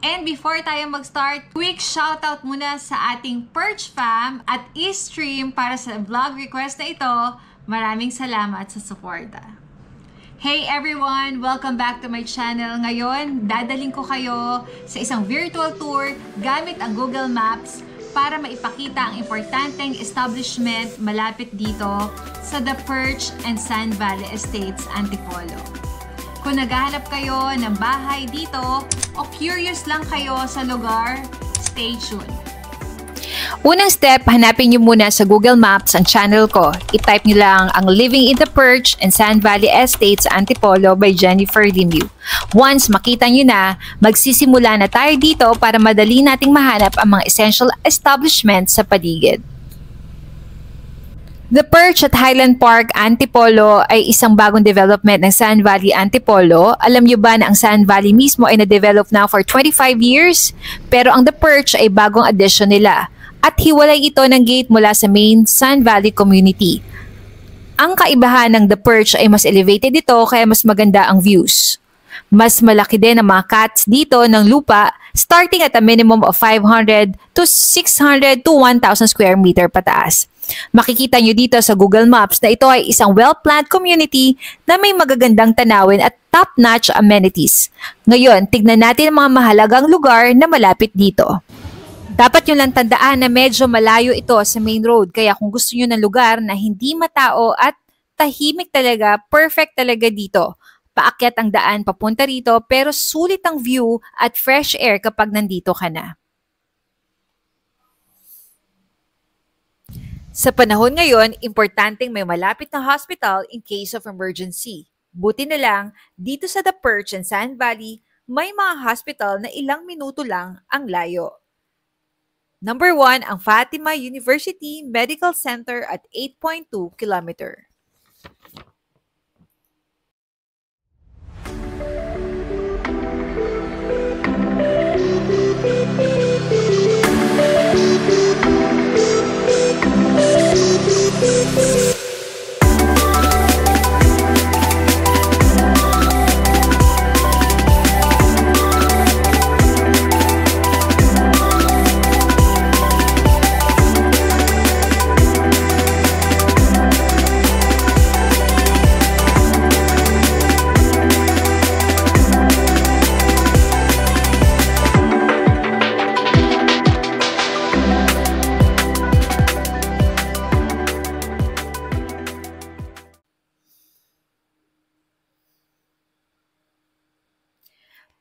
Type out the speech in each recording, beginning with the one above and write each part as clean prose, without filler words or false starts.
And before tayo mag-start, quick shoutout muna sa ating Perch Fam at eStream para sa vlog request na ito. Maraming salamat sa suporta. Hey everyone! Welcome back to my channel. Ngayon, dadaling ko kayo sa isang virtual tour gamit ang Google Maps para maipakita ang importanteng establishment malapit dito sa The Perch and Sand Valley Estates, Antipolo. Kung naghahanap kayo ng bahay dito o curious lang kayo sa lugar, stay tuned. Unang step, hanapin nyo muna sa Google Maps ang channel ko. I-type nyo lang ang Living in the Perch and Sand Valley Estates, Antipolo by Jennifer Lemieux. Once makita nyo na, magsisimula na tayo dito para madali nating mahanap ang mga essential establishments sa paligid. The Perch at Highland Park, Antipolo ay isang bagong development ng Sand Valley, Antipolo. Alam nyo ba na ang Sand Valley mismo ay na-develop now for 25 years? Pero ang The Perch ay bagong addition nila. At hiwalay ito ng gate mula sa main Sand Valley community. Ang kaibahan ng The Perch ay mas elevated ito kaya mas maganda ang views. Mas malaki din ang mga cuts dito ng lupa starting at a minimum of 500 to 600 to 1,000 square meter pataas. Makikita nyo dito sa Google Maps na ito ay isang well-planned community na may magagandang tanawin at top-notch amenities. Ngayon, tignan natin ang mga mahalagang lugar na malapit dito. Dapat nyo lang tandaan na medyo malayo ito sa main road, kaya kung gusto nyo ng lugar na hindi matao at tahimik talaga, perfect talaga dito. Paakyat ang daan papunta rito pero sulit ang view at fresh air kapag nandito ka na. Sa panahon ngayon, importanteng may malapit na hospital in case of emergency. Buti na lang, dito sa The Perch and Sand Valley, may mga hospital na ilang minuto lang ang layo. Number 1, ang Fatima University Medical Center at 8.2 km.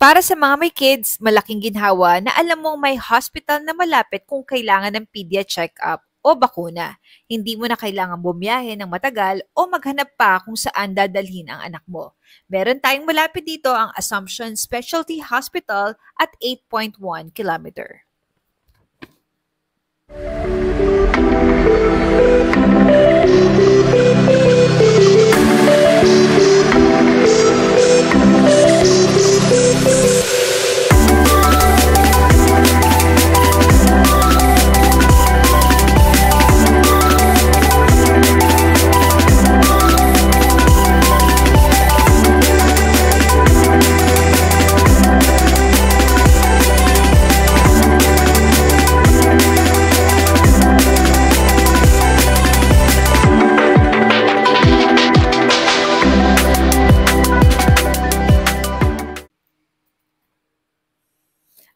Para sa mga may kids, malaking ginhawa na alam mong may hospital na malapit kung kailangan ng pedia check-up o bakuna. Hindi mo na kailangan bumiyahe ng matagal o maghanap pa kung saan dadalhin ang anak mo. Meron tayong malapit dito ang Assumption Specialty Hospital at 8.1 km.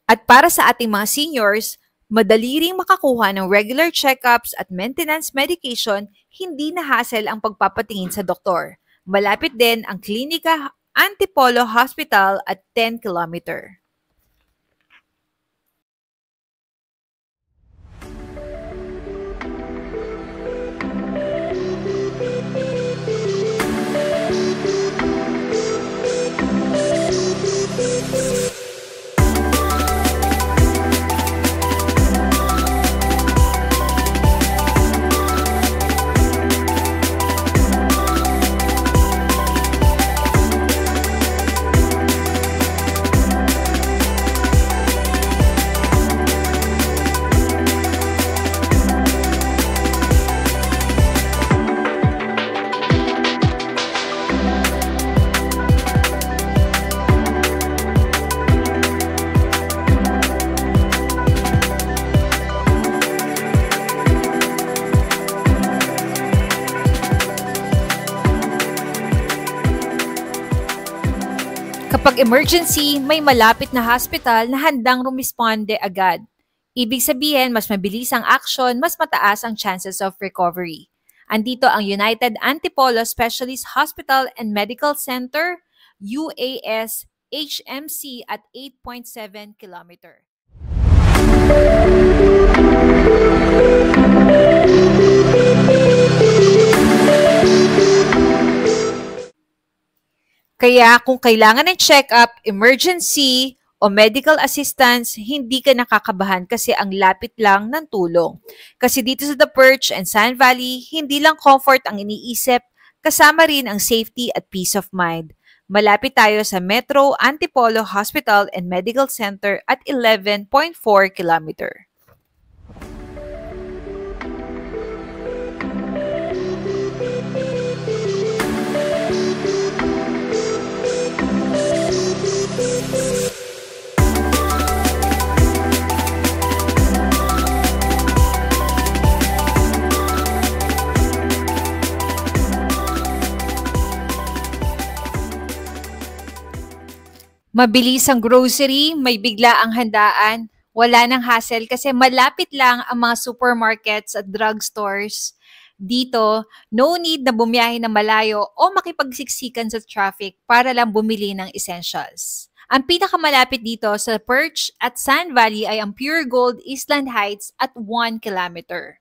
At para sa ating mga seniors, madali ring makakuha ng regular checkups at maintenance medication, hindi na hassle ang pagpapatingin sa doktor. Malapit din ang Klinika Antipolo Hospital at 10 km. Kapag emergency, may malapit na hospital na handang rumisponde agad. Ibig sabihin, mas mabilis ang action, mas mataas ang chances of recovery. Andito ang United Antipolo Specialist Hospital and Medical Center, UAS HMC at 8.7 kilometer. Kaya kung kailangan ng check-up, emergency, o medical assistance, hindi ka nakakabahan kasi ang lapit lang ng tulong. Kasi dito sa The Perch and Sand Valley, hindi lang comfort ang iniisip, kasama rin ang safety at peace of mind. Malapit tayo sa Metro Antipolo Hospital and Medical Center at 11.4 kilometer. Mabilis ang grocery, may bigla ang handaan, wala nang hassle kasi malapit lang ang mga supermarkets at drugstores. Dito, no need na bumiyahe na malayo o makipagsiksikan sa traffic para lang bumili ng essentials. Ang pinakamalapit dito sa Perch at Sand Valley ay ang Pure Gold Eastland Heights at 1 kilometer.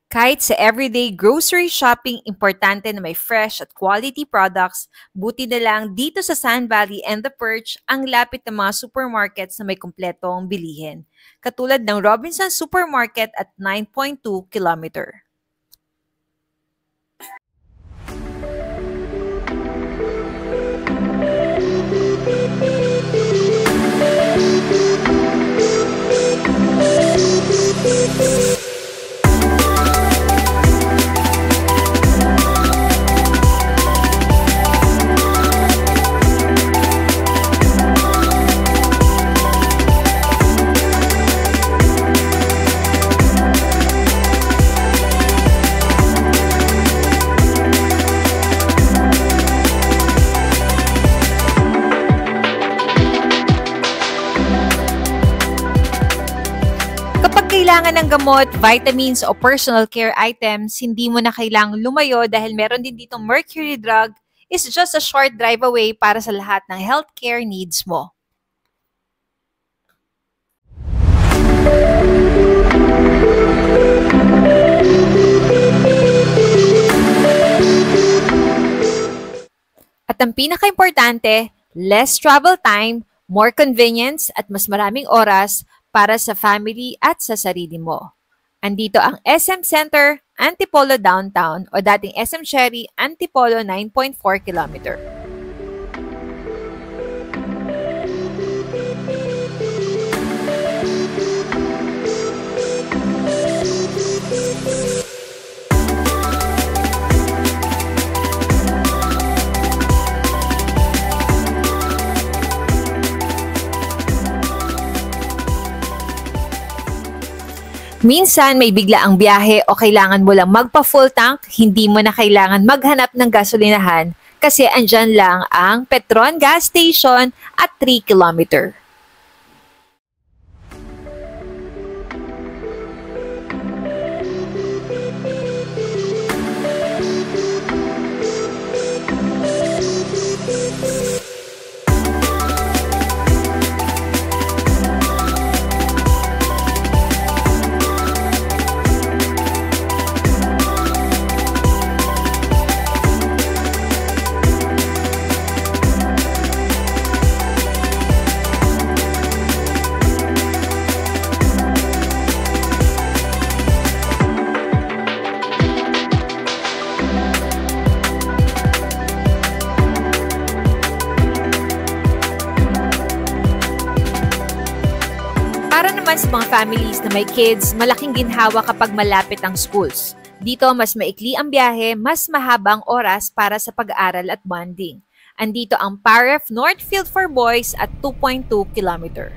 Kahit sa everyday grocery shopping, importante na may fresh at quality products, buti na lang dito sa Sand Valley and The Perch ang lapit ng mga supermarkets na may kumpletong bilihin. Katulad ng Robinson Supermarket at 9.2 kilometer. Kailangan ng gamot, vitamins o personal care items, hindi mo na kailangang lumayo dahil meron din ditong Mercury Drug is just a short drive away para sa lahat ng healthcare needs mo. At ang pinaka-importante, less travel time, more convenience at mas maraming oras para sa family at sa sarili mo. Andito ang SM Center, Antipolo Downtown o dating SM Cherry, Antipolo 9.4 kilometer. Minsan may bigla ang biyahe o kailangan mo lang magpa-full tank, hindi mo na kailangan maghanap ng gasolinahan kasi andyan lang ang Petron Gas Station at 3 kilometer. naman sa mga families na may kids, malaking ginhawa kapag malapit ang schools. Dito, mas maikli ang biyahe, mas mahaba ang oras para sa pag-aaral at bonding. Andito ang PAREF Northfield for Boys at 2.2 kilometer.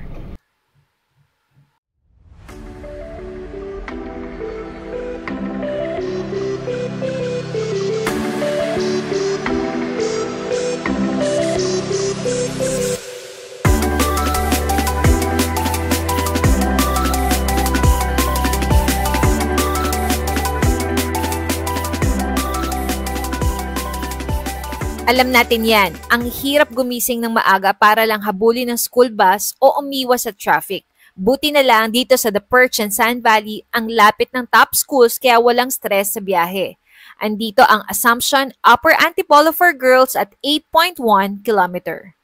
Alam natin yan, ang hirap gumising ng maaga para lang habulin ng school bus o umiwas sa traffic. Buti na lang dito sa The Perch and Sand Valley, ang lapit ng top schools kaya walang stress sa biyahe. Andito ang Assumption Upper Antipolo for Girls at 8.1 kilometer.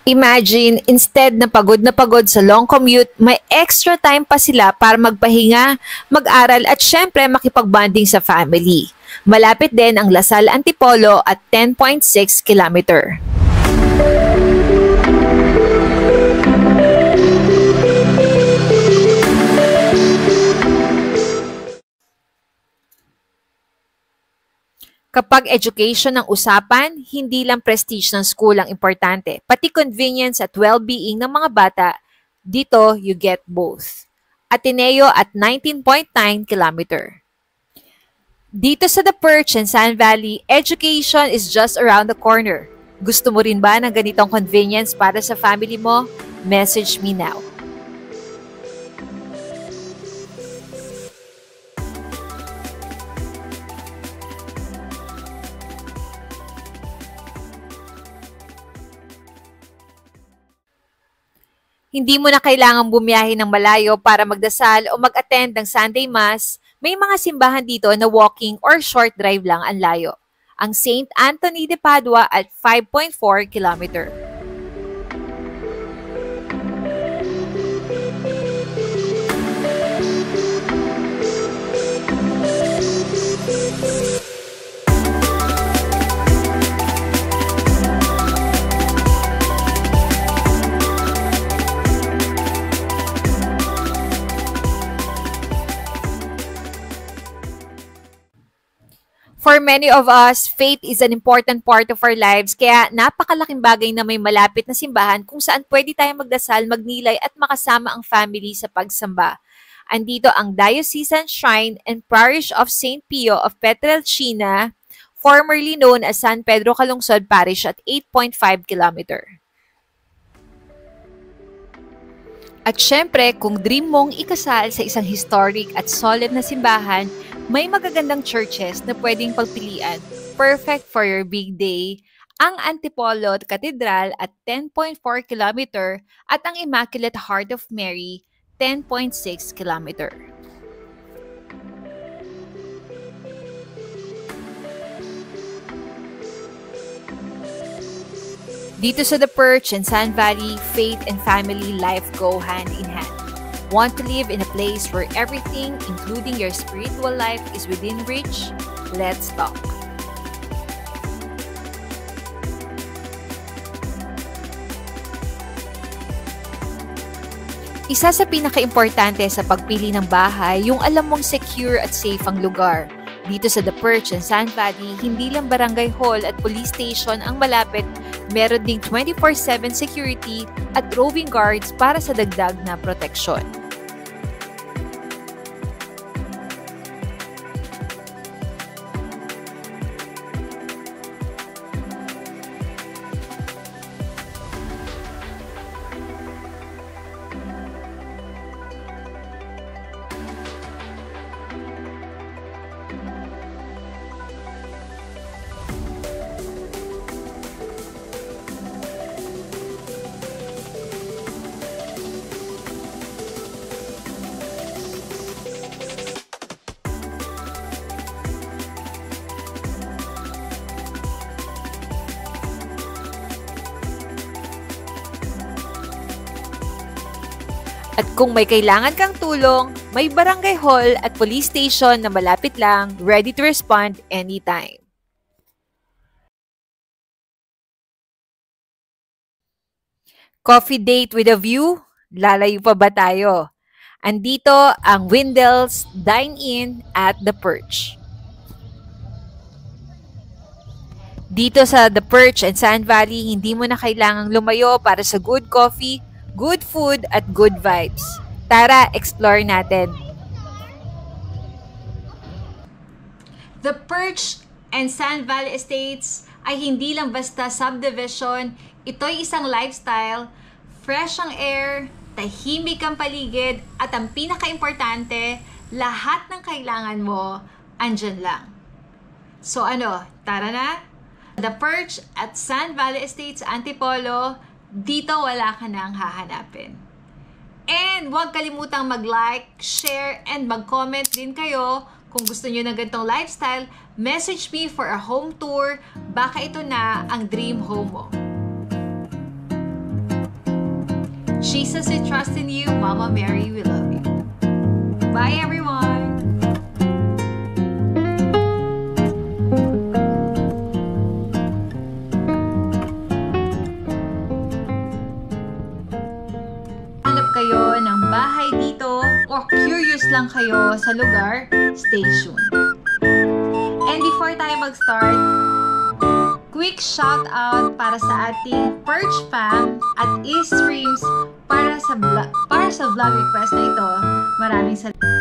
Imagine, instead na pagod sa long commute, may extra time pa sila para magpahinga, mag-aral at syempre makipag-bonding sa family. Malapit din ang Lasal Antipolo at 10.6 kilometer. Kapag education ang usapan, hindi lang prestige ng school ang importante, pati convenience at well-being ng mga bata, dito you get both. Ateneo at 19.9 kilometer. Dito sa The Perch and Sand Valley, education is just around the corner. Gusto mo rin ba ng ganitong convenience para sa family mo? Message me now. Hindi mo na kailangang bumiyahe ng malayo para magdasal o mag-attend ng Sunday Mass. May mga simbahan dito na walking or short drive lang ang layo. Ang St. Anthony de Padua at 5.4 kilometer. For many of us, faith is an important part of our lives, kaya napakalaking bagay na may malapit na simbahan kung saan pwede tayong magdasal, magnilay at makasama ang family sa pagsamba. Andito ang Diocesan Shrine and Parish of St. Pio of Petrelcina, formerly known as San Pedro Calungsod Parish at 8.5 kilometer. At syempre, kung dream mong ikasal sa isang historic at solemn na simbahan, may magagandang churches na pwedeng pagpilian, perfect for your big day, ang Antipolo Cathedral at 10.4 kilometer at ang Immaculate Heart of Mary, 10.6 kilometer. Dito sa The Perch and Sand Valley, faith and family life go hand in hand. Want to live in a place where everything, including your spiritual life, is within reach? Let's talk. Isa sa pinaka-importante sa pagpili ng bahay, yung alam mong secure at safe ang lugar. Dito sa The Perch and Sand Valley, hindi lang barangay hall at police station ang malapit, meron ding 24/7 security at roving guards para sa dagdag na proteksyon. At kung may kailangan kang tulong, may barangay hall at police station na malapit lang, ready to respond anytime. Coffee date with a view? Lalayo pa ba tayo? Andito ang Windell's Dine-In at The Perch. Dito sa The Perch and Sand Valley, hindi mo na kailangang lumayo para sa good coffee, good food, at good vibes. Tara, explore natin. The Perch and Sand Valley Estates ay hindi lang basta subdivision, ito'y isang lifestyle, fresh ang air, tahimik ang paligid, at ang pinaka-importante, lahat ng kailangan mo, andyan lang. So ano, tara na? The Perch at Sand Valley Estates, Antipolo, dito wala ka nang hahanapin. And huwag kalimutang mag-like, share, and mag-comment din kayo kung gusto nyo ng ganitong lifestyle. Message me for a home tour, baka ito na ang dream home mo. Jesus, we trust in you. Mama Mary, we love you. Bye, everyone! Hanap kayo ng bahay dito o curious lang kayo sa lugar, stay tuned. And before tayo mag-start, quick shout out para sa ating Perch Fam at eStreams para sa vlog request na ito. Maraming salamat.